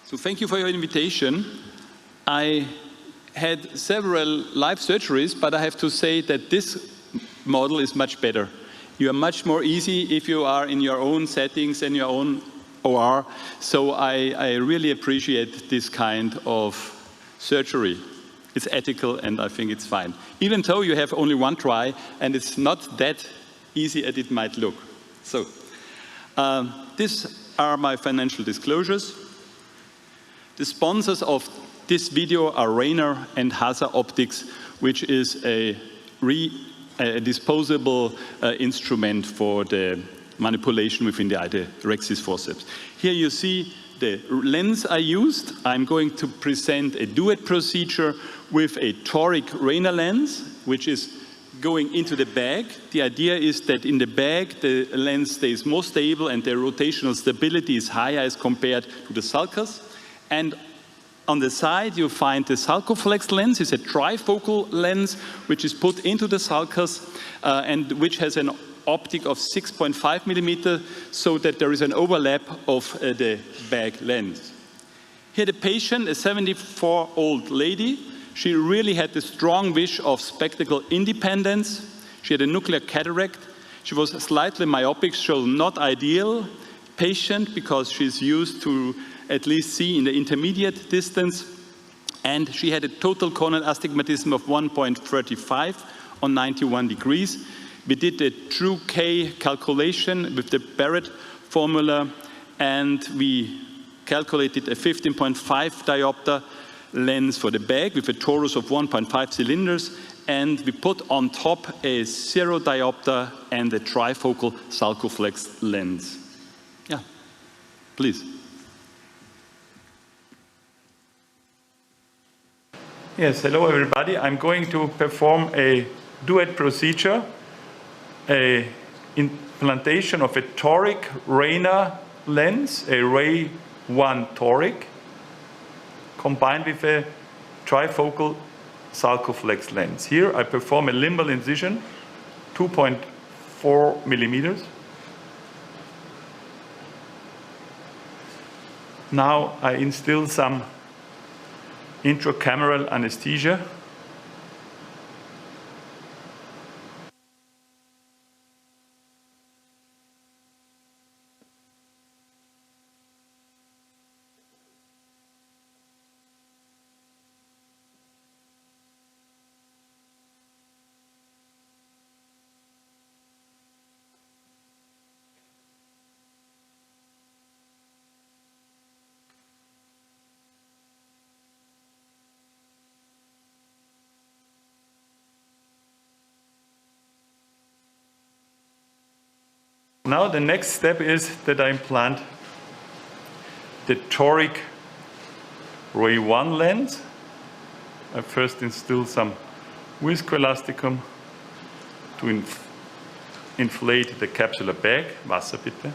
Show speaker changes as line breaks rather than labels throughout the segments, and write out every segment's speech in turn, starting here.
So thank you for your invitation. I had several live surgeries, but I have to say that this model is much better. You are much more easy if you are in your own settings and your own OR. So I really appreciate this kind of surgery. It's ethical and I think it's fine. Even though you have only one try and it's not that easy as it might look. So these are my financial disclosures. The sponsors of this video are Rayner and Hasa Optics, which is a disposable instrument for the manipulation within the eye, the rhexis forceps. Here you see the lens I used. I'm going to present a duet procedure with a toric Rayner lens, which is going into the bag. The idea is that in the bag, the lens stays more stable and the rotational stability is higher as compared to the sulcus. And on the side, you find the Sulcoflex lens. It's a trifocal lens, which is put into the sulcus and which has an optic of 6.5 millimeter, so that there is an overlap of the bag lens. Here the patient, a 74-year-old lady. She really had the strong wish of spectacle independence. She had a nuclear cataract. She was slightly myopic, so not ideal patient because she's used to at least see in the intermediate distance. And she had a total corneal astigmatism of 1.35 on 91 degrees. We did a true K calculation with the Barrett formula, and we calculated a 15.5 diopter lens for the bag with a torus of 1.5 cylinders, and we put on top a 0 diopter and a trifocal Sulcoflex lens. Yeah, please.
Yes, hello everybody. I'm going to perform a duet procedure, a implantation of a toric Rayner lens, a Ray 1 toric, combined with a trifocal Sulcoflex lens. Here I perform a limbal incision, 2.4 millimeters. Now I instill some intracameral anesthesia. Now the next step is that I implant the toric Ray 1 lens. I first instill some viscoelasticum to inflate the capsular bag. Wasser bitte.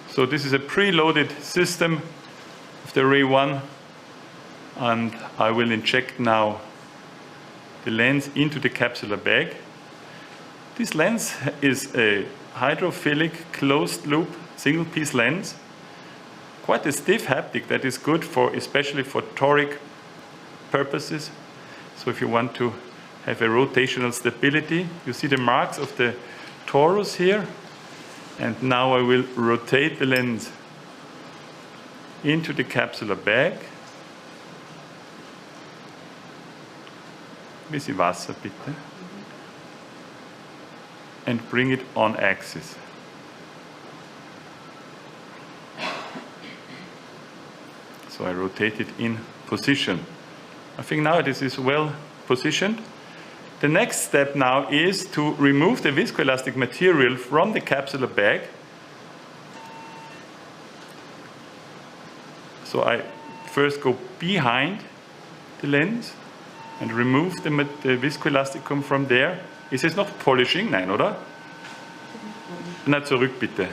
So this is a preloaded system of the Ray 1, and I will inject now the lens into the capsular bag. This lens is a hydrophilic closed-loop single-piece lens, quite a stiff haptic that is good for, especially for toric purposes. So if you want to have a rotational stability, you see the marks of the torus here, and now I will rotate the lens into the capsular bag. Bisschen Wasser bitte. And bring it on axis. So I rotate it in position. I think now this is well positioned. The next step now is to remove the viscoelastic material from the capsular bag. So I first go behind the lens and remove the viscoelasticum from there. Ist es noch polishing? Nein, oder? Na, zurück bitte.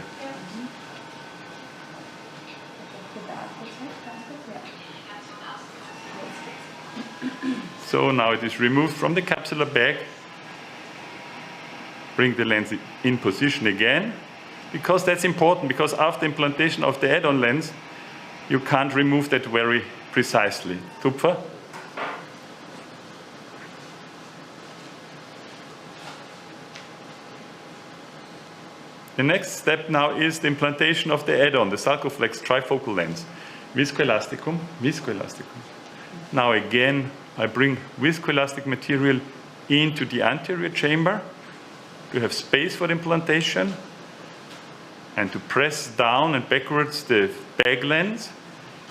So now it is removed from the capsular bag. Bring the lens in position again, because that's important, because after implantation of the add-on lens, you can't remove that very precisely. Tupfer? The next step now is the implantation of the add-on, the Sulcoflex trifocal lens. Viscoelasticum, viscoelasticum. Now again, I bring viscoelastic material into the anterior chamber to have space for the implantation and to press down and backwards the bag lens.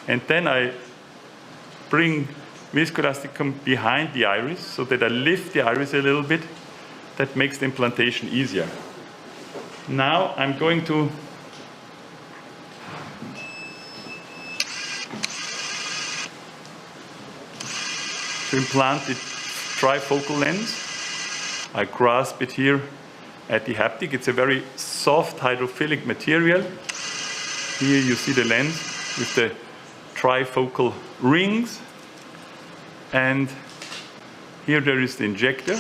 And then I bring viscoelasticum behind the iris so that I lift the iris a little bit. That makes the implantation easier. Now I'm going to implant the trifocal lens. I grasp it here at the haptic. It's a very soft hydrophilic material. Here you see the lens with the trifocal rings. And here there is the injector.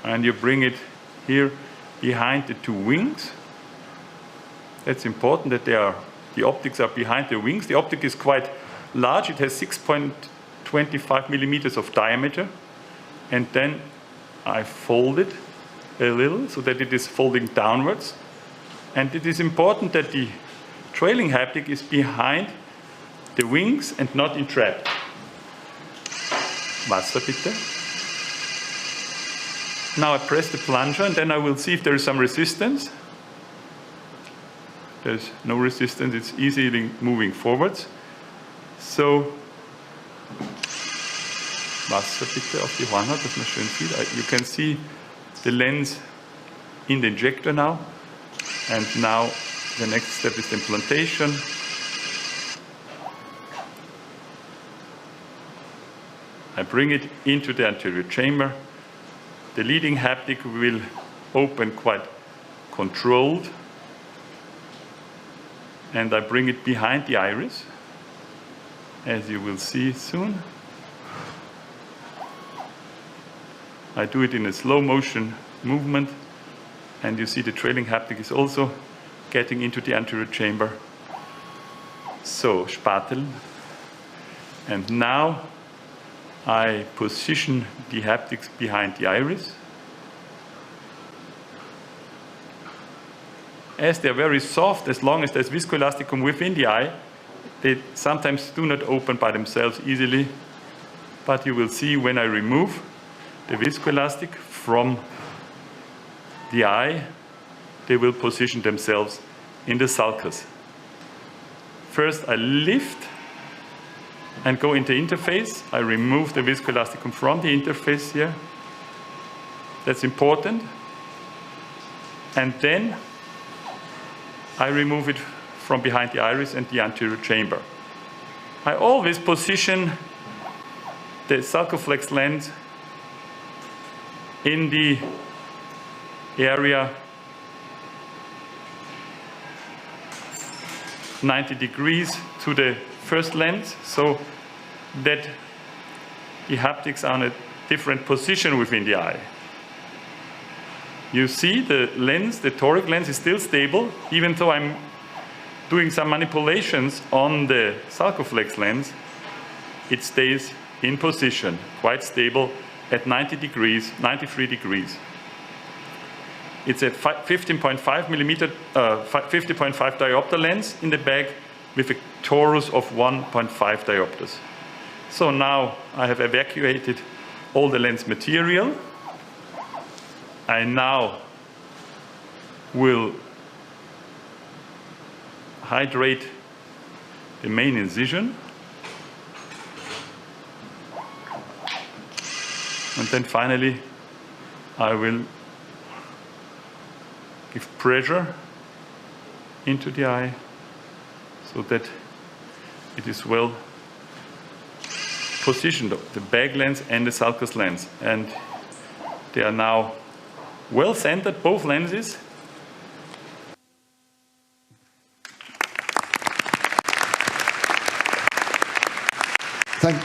And you bring it here behind the two wings. It's important that the optics are behind the wings. The optic is quite large. It has 6.25 millimeters of diameter. And then I fold it a little so that it is folding downwards. And it is important that the trailing haptic is behind the wings and not entrapped. Wasser bitte. Now I press the plunger and then I will see if there is some resistance. There's no resistance, it's easily moving forwards. So, Wasser bitte auf die Hornhaut, dass man schön sieht. You can see the lens in the injector now. And now the next step is the implantation. I bring it into the anterior chamber. The leading haptic will open quite controlled. And I bring it behind the iris, as you will see soon. I do it in a slow motion movement, and you see the trailing haptic is also getting into the anterior chamber. So, Spatel. And now I position the haptics behind the iris. As they're very soft, as long as there's viscoelasticum within the eye, they sometimes do not open by themselves easily. But you will see when I remove the viscoelastic from the eye, they will position themselves in the sulcus. First, I lift and go into interface. I remove the viscoelasticum from the interface here. That's important. And then I remove it from behind the iris and the anterior chamber. I always position the Sulcoflex lens in the area 90 degrees to the first lens, so that the haptics are in a different position within the eye. You see the lens, the toric lens, is still stable, even though I'm doing some manipulations on the Sulcoflex lens. It stays in position, quite stable at 90 degrees, 93 degrees. It's a 15.5 millimeter, 50.5 diopter lens in the bag with a torus of 1.5 diopters. So now I have evacuated all the lens material. I now will hydrate the main incision. And then finally, I will give pressure into the eye so that it is well positioned, the bag lens and the sulcus lens. And they are now well centered, both lenses.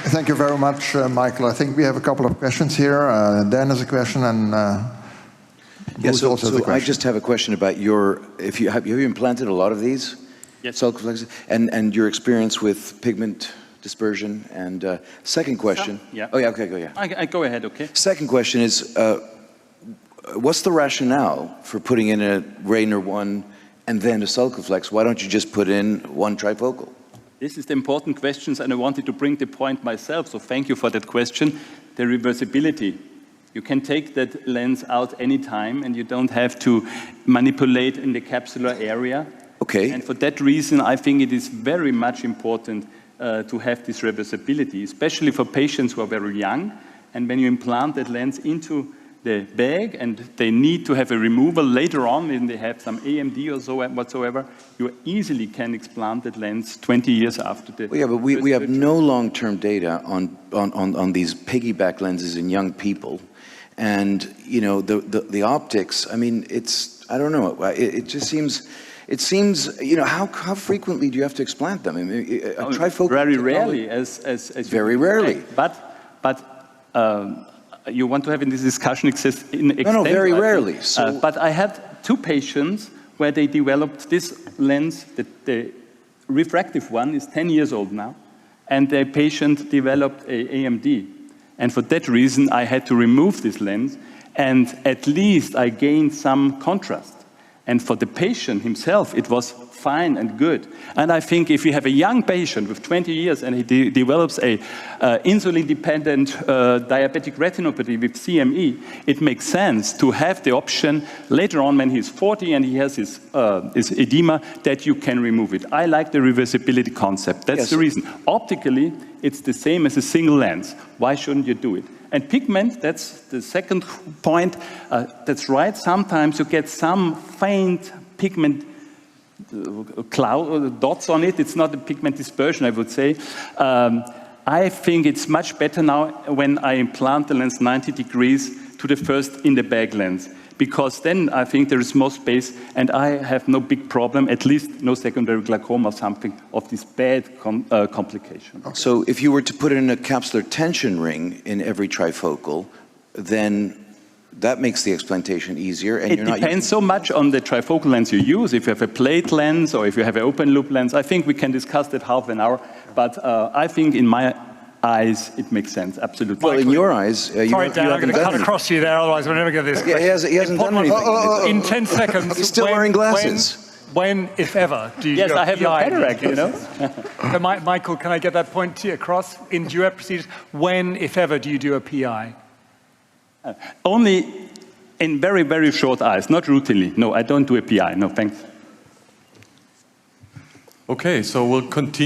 Thank you very much, Michael. I think we have a couple of questions here. Dan has a question, and Yeah, so
also the
I
question.
just have a question about your, have you implanted a lot of these?
Yes.
Sulcoflex, and your experience with pigment dispersion, and second question.
Yeah.
Oh yeah, okay, go, yeah.
I go ahead, okay?
Second question is, what's the rationale for putting in a Rayner 1 and then a Sulcoflex? Why don't you just put in one trifocal?
This is the important questions, and I wanted to bring the point myself, so thank you for that question. The reversibility. You can take that lens out anytime, and you don't have to manipulate in the capsular area.
Okay.
And for that reason, I think it is very much important to have this reversibility, especially for patients who are very young. And when you implant that lens into the bag and they need to have a removal later on when they have some AMD or so whatsoever, you easily can explant that lens 20 years after the...
Well, yeah, but we have no long-term data on these piggyback lenses in young people. And, you know, the optics, I mean, it's, I don't know, it just seems... It seems, you know, how frequently do you have to explant them? I mean, a trifocal
very rarely, as
very rarely.
But you want to have in this discussion
No, very rarely. So,
but I had 2 patients where they developed this lens. The refractive one is 10 years old now, and the patient developed a AMD, and for that reason I had to remove this lens, and at least I gained some contrast. And for the patient himself, it was fine and good. And I think if you have a young patient with 20 years and he develops a insulin-dependent diabetic retinopathy with CME, it makes sense to have the option later on when he's 40 and he has his edema that you can remove it. I like the reversibility concept. That's the reason. Optically, it's the same as a single lens. Why shouldn't you do it? And pigment, that's the second point. That's right. Sometimes you get some faint pigment cloud or dots on it. It's not a pigment dispersion, I would say. I think it's much better now when I implant the lens 90 degrees to the first in-the-bag lens, because then I think there is more space and I have no big problem, at least no secondary glaucoma or something of this bad complication.
okay. So if you were to put in a capsular tension ring in every trifocal, then that makes the explantation easier. And
it depends so much on the trifocal lens you use. If you have a plate lens or if you have an open loop lens, I think we can discuss that half an hour. But I think in my eyes, it makes sense, absolutely.
Well, in your eyes, you
Sorry, Dan, I'm going to cut across you there, otherwise we'll never get this question.
Yeah, he hasn't done anything.
In 10 seconds.
He's still wearing glasses.
When, if ever, do you
Yes,
do a
I have no
PI?
cataract, you know.
So, Michael, can I get that point to you across? In duet procedures, when, if ever, do you do a PI?
Only in very, very short eyes, not routinely. No, I don't do a PI. No, thanks.
Okay, so we'll continue.